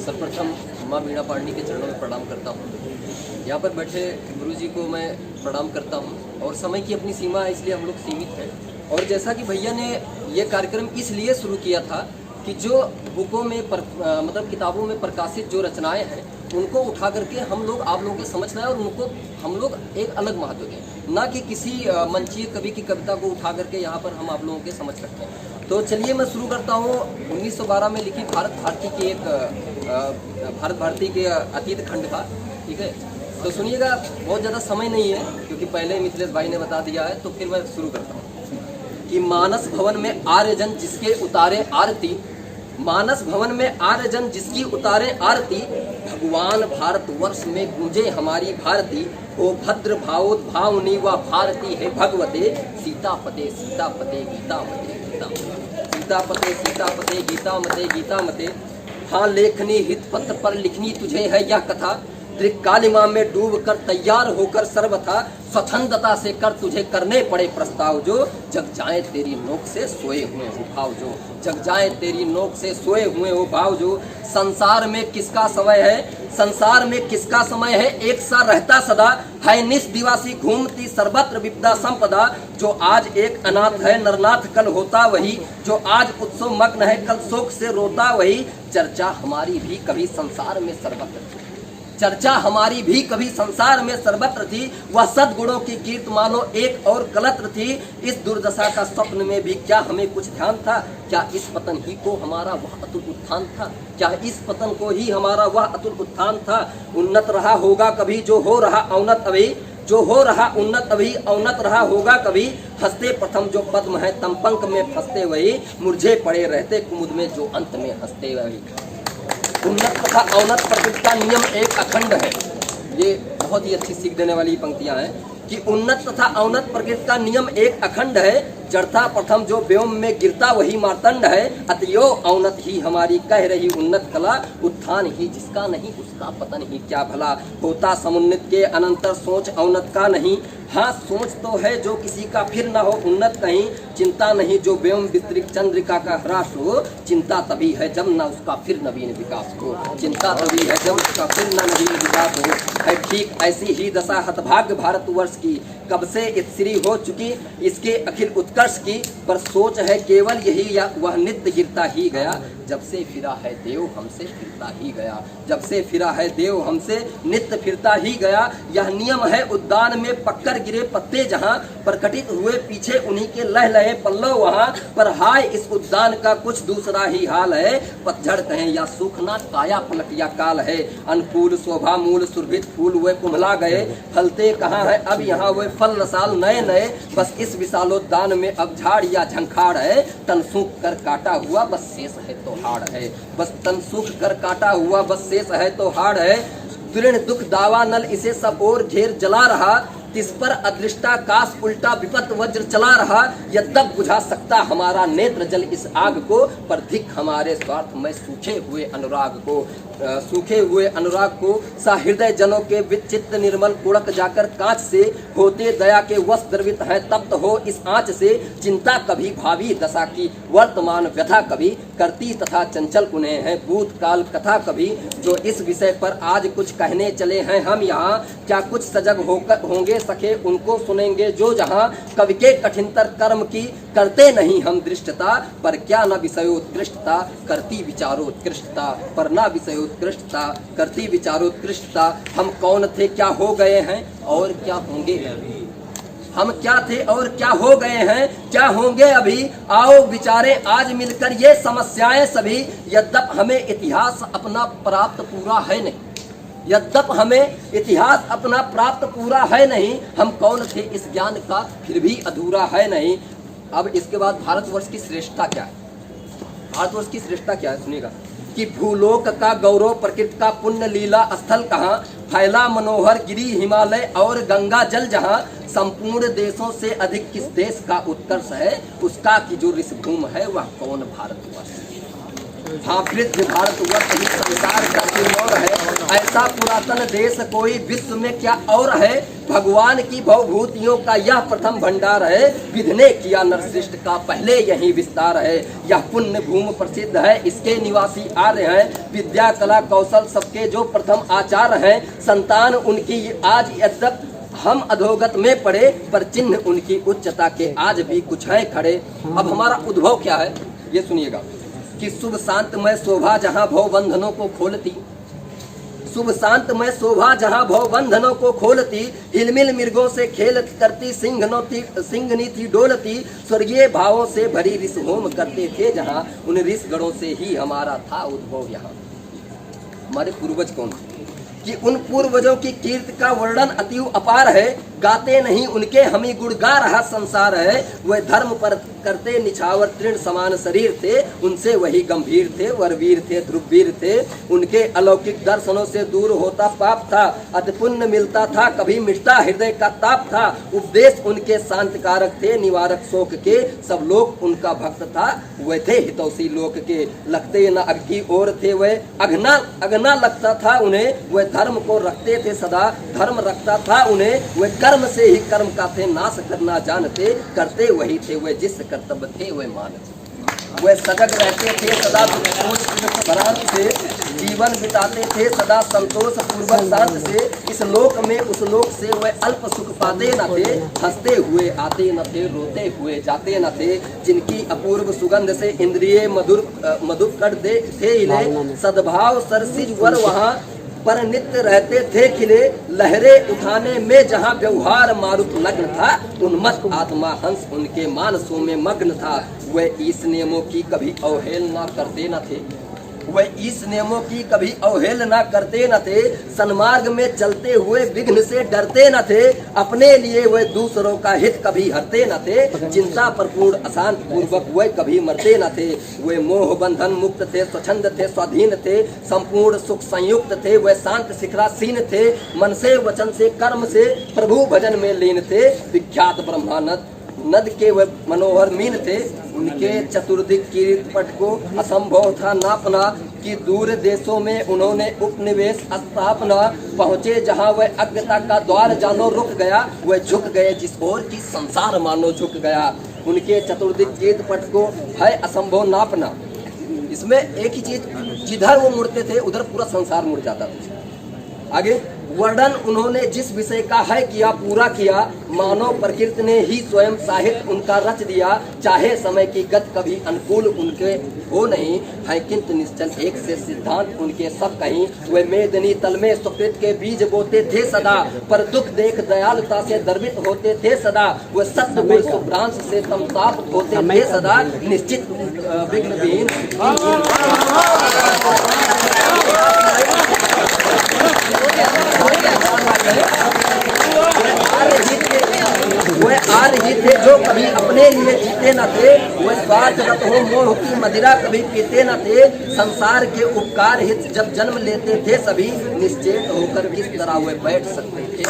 सर्वप्रथम माँ बीणा पाणिनी के चरणों में प्रणाम करता हूँ। यहाँ पर बैठे गुरु जी को मैं प्रणाम करता हूँ और समय की अपनी सीमा है, इसलिए हम लोग सीमित हैं। और जैसा कि भैया ने ये कार्यक्रम इसलिए शुरू किया था कि जो बुकों में मतलब किताबों में प्रकाशित जो रचनाएं हैं उनको उठा करके हम लोग आप लोगों के समझ लाएं और उनको हम लोग एक अलग महत्व दें, ना कि किसी मंचीय कवि की कविता को उठा करके यहाँ पर हम आप लोगों के समझ सकते हैं। तो चलिए मैं शुरू करता हूँ 1912 में लिखी भारत भारती के अतीत खंड का। ठीक है, तो सुनिएगा, बहुत ज़्यादा समय नहीं है क्योंकि पहले मिथिलेश भाई ने बता दिया है, तो फिर मैं शुरू करता हूँ कि मानस भवन में आर्यजन जिसके उतारे आरती, मानस भवन में आर्यजन जिसकी उतारे आरती, भगवान भारतवर्ष में गूंजे हमारी भारती, ओ भद्र भावोद्भावनी व भारती है भगवते, सीतापते सीतापते गीतामते सीतापते सीतापते गीतामते गीतामते। हाँ लेखनी हित पत्र पर लिखनी तुझे है यह कथा, त्रिकालिमा में डूब कर तैयार होकर सर्वथा स्वच्छंदता से कर तुझे करने पड़े प्रस्ताव, जो जग जाए तेरी नोक से सोए हुए हो भाव, जो जग जाए तेरी नोक से सोए हुए हो भाव, जो संसार में किसका समय है, संसार में किसका समय है एक सा रहता सदा, है निस दिवासी घूमती सर्वत्र विपदा संपदा, जो आज एक अनाथ है नरनाथ कल होता वही, जो आज उत्सव मग्न है कल शोक से रोता वही, चर्चा हमारी भी कभी संसार में सर्वत्र थी, चर्चा हमारी भी कभी संसार में सर्वत्र थी, वह सद्गुणों की कीर्त मानो एक और कलत्र थी, इस दुर्दशा का स्वप्न में भी क्या हमें कुछ ध्यान था, क्या इस पतन ही को हमारा वह अतुल उत्थान था, क्या इस पतन को ही हमारा वह अतुल उत्थान था, उन्नत रहा होगा कभी जो हो रहा अवनत अभी, जो हो रहा उन्नत अभी अवनत रहा होगा कभी, हंसते प्रथम जो पद्म है तम पंख में फंसते वही, मुरझे पड़े रहते कुमुद में जो अंत में हंसते वही। उन्नत तथा अवनत प्रकृति का नियम एक अखंड है, ये बहुत ही अच्छी सीख देने वाली पंक्तियां हैं कि उन्नत तथा अवनत प्रकृति का नियम एक अखंड है, जड़ता प्रथम जो व्योम में गिरता वही मार्तंड है, अतयो अवनत ही हमारी कह रही उन्नत कला, उत्थान ही जिसका नहीं उसका पतन ही क्या भला, होता समुन्नत के अनंतर सोच अवनत का नहीं, हाँ सोच तो है जो किसी का फिर न हो उन्नत कहीं, चिंता नहीं जो व्योम विस्तृत चंद्रिका का ह्रास हो, चिंता तभी है जब न उसका फिर नवीन विकास हो, चिंता तभी है जब उसका फिर न नवीन विकास हो, है ठीक ऐसी ही दशा हतभाग्य भारतवर्ष की, कब से इत्सरी हो चुकी इसके अखिल उत्कर्ष की, पर सोच है केवल यही या वह नित्य गिरता ही गया, जब से फिरा है देव हमसे फिरता ही गया, जब से फिरा है देव हमसे नित्य फिरता ही गया, यह नियम है उद्यान में पक्कर गिरे पत्ते जहाँ, प्रकटित हुए पीछे उन्हीं के लह लहे पल्लव वहाँ, पर हाय इस उद्यान का कुछ दूसरा ही हाल है, पतझड़ कहें या सूखना काया पलट या काल है, अनुकूल शोभा मूल सुरभित फूल वे कुम्हला गए, फलते कहाँ है अब यहाँ वे फल रसाल नए नए, बस इस विशालोद्यान में अब झाड़ या झंखाड़ है, तन सूख कर काटा हुआ बस शेष है तो हाड़ है, बस तन सूख कर काटा हुआ बस शेष है तो हाड़ है, दृढ़ दुख दावा नल इसे सब और घेर जला रहा, तिस पर अदृष्टा काश उल्टा विपत वज्र चला रहा, यद्यप बुझा सकता हमारा नेत्र जल इस आग को, पर धिक हमारे स्वार्थ में सूखे हुए अनुराग को, सूखे हुए अनुराग को, सा हृदय जनों के विचित्र निर्मल कुड़क जाकर कांच से, होते दया के वश द्रवित है तप्त हो इस आंच से, चिंता कभी भावी दशा की वर्तमान व्यथा कभी करती तथा चंचल कुनेह है भूतकाल कथा कभी, जो इस विषय पर आज कुछ कहने चले हैं हम यहाँ, क्या कुछ सजग होकर होंगे सके उनको सुनेंगे जो जहाँ, कवि के कठिनतर कर्म की करते नहीं हम दृष्टता, पर क्या न विषयोत्कृष्टता करती विचारोत्कृष्टता, पर न विषयोत्कृष्टता करती विचारोत्कृष्टता, हम कौन थे क्या हो गए हैं और क्या होंगे अभी, हम क्या थे और क्या हो गए हैं क्या होंगे अभी, आओ विचारे आज मिलकर ये समस्याएं सभी, यद्यप हमें इतिहास अपना प्राप्त पूरा है नहीं, यद्यप हमें इतिहास अपना प्राप्त पूरा है नहीं, हम कौन थे इस ज्ञान का फिर भी अधूरा है नहीं। अब इसके बाद भारतवर्ष की श्रेष्ठता क्या है, भारतवर्ष की श्रेष्ठता क्या है सुनिएगा, कि भूलोक का गौरव प्रकृति का पुण्य लीला स्थल कहाँ, फैला मनोहर गिरी हिमालय और गंगा जल जहाँ, संपूर्ण देशों से अधिक किस देश का उत्कर्ष है, उसका की जो ऋषभूमि है वह कौन भारतवर्ष, हाँ वृद्ध भारतवर्ष ही संसार का सिरमौर है, ऐसा पुरातन देश कोई विश्व में क्या और है। भगवान की भवभूतियों का यह प्रथम भंडार है, विधि ने किया नरसृष्ट का पहले यही विस्तार है। यह पुण्य भूमि प्रसिद्ध है, इसके निवासी आर्य हैं, विद्या कला कौशल सबके जो प्रथम आचार्य हैं। संतान उनकी आज यद्यप हम अधोगत में पड़े, पर चिन्ह उनकी उच्चता के आज भी कुछ है खड़े। अब हमारा उद्भव क्या है ये सुनिएगा कि शुभ शांतमय शोभा जहाँ भव बंधनों को खोलती, शुभ शांतमय शोभा जहाँ भव बंधनों को खोलती, हिलमिल मृगों से खेल करती, सिंघनी थी डोलती, स्वर्गीय भावों से भरी ऋष होम करते थे जहाँ, उन ऋष गणों से ही हमारा था उद्भव यहाँ। हमारे पूर्वज कौन थे कि उन पूर्वजों की कीर्ति का वर्णन अति अपार है, गाते नहीं उनके हमी गुण गा रहा संसार है। वह धर्म पर करते निछावर तृण समान शरीर थे, उनसे वही गंभीर थे, वरवीर थे, ध्रुववीर थे। उनके अलौकिक दर्शनों से दूर होता पाप था, अति पुण्य मिलता था, कभी मिटता हृदय का ताप था। उपदेश उनके शांतिकारक थे, निवारक शोक के, सब लोग उनका भक्त था, वह थे हितौषी लोक के। लगते न अग की ओर थे वह, अगना लगता था उन्हें, वह धर्म को रखते थे सदा, धर्म रखता था उन्हें। वह कर्म से ही कर्म का थे, नाश करना जानते, करते वही थे वह जिस कर्तव्य थे वह मानते। वह सजग रहते थे सदा प्रांत से, जीवन बिताते थे सदा संतोष पूर्वक शांत से। इस लोक में उस लोक से वह अल्प सुख पाते न थे, हंसते हुए आते न थे, रोते हुए जाते न थे। जिनकी अपूर्व सुगंध से इंद्रिय मधुर कर दे थे इन्हें, सद्भाव सरसिज वर वहाँ पर नित्य रहते थे खिले। लहरे उठाने में जहाँ व्यवहार मारुत लग्न था, उन्मत्त आत्मा हंस उनके मानसों में मग्न था। वह इस नियमों की कभी अवहेलना करते न थे, वह इस नियमों की कभी अवहेलना करते न थे। सन्मार्ग में चलते हुए विघ्न से डरते न थे, अपने लिए वह दूसरों का हित कभी हरते न थे। चिंता पर पूर्ण अशांत पूर्वक वह कभी मरते न थे। वह मोह बंधन मुक्त थे, स्वच्छंद थे, स्वाधीन थे, संपूर्ण सुख संयुक्त थे। वह शांत शिखरासीन थे, मन से वचन से कर्म से प्रभु भजन में लीन थे। विख्यात ब्रह्मानंद नद के वह मनोहर मीन थे, उनके चतुर्दिक कीर्ति पट को असंभव था नापना। कि दूर देशों में उन्होंने उपनिवेश स्थापना, पहुँचे जहाँ वह अज्ञता का द्वार जानो रुक गया। वह झुक गए जिस ओर की संसार मानो झुक गया। उनके चतुर्दिक कीर्ति पट को है असंभव नापना। इसमें एक ही चीज, जिधर वो मुड़ते थे उधर पूरा संसार मुड़ जाता था। आगे वर्णन उन्होंने जिस विषय का है किया पूरा किया, मानव प्रकृति ने ही स्वयं साहित्य उनका रच दिया। चाहे समय की गति कभी अनुकूल उनके हो नहीं है, किंतु निश्चल एक से सिद्धांत उनके सब कहीं। वे मेदनी तल में सुकृत के बीज बोते थे सदा, पर दुख देख दयालुता से दर्वित होते थे सदा। वे सत्य गुण शुभ्रांश से संताप होते थे सदा, निश्चित विघ्नहीन। वह आर्य ही थे जो कभी अपने लिए जीते न थे, वह स्वार्थगत हो मोह की मदिरा कभी पीते न थे। संसार के उपकार हित जब जन्म लेते थे सभी, निश्चेत होकर किस तरह वे बैठ सकते थे।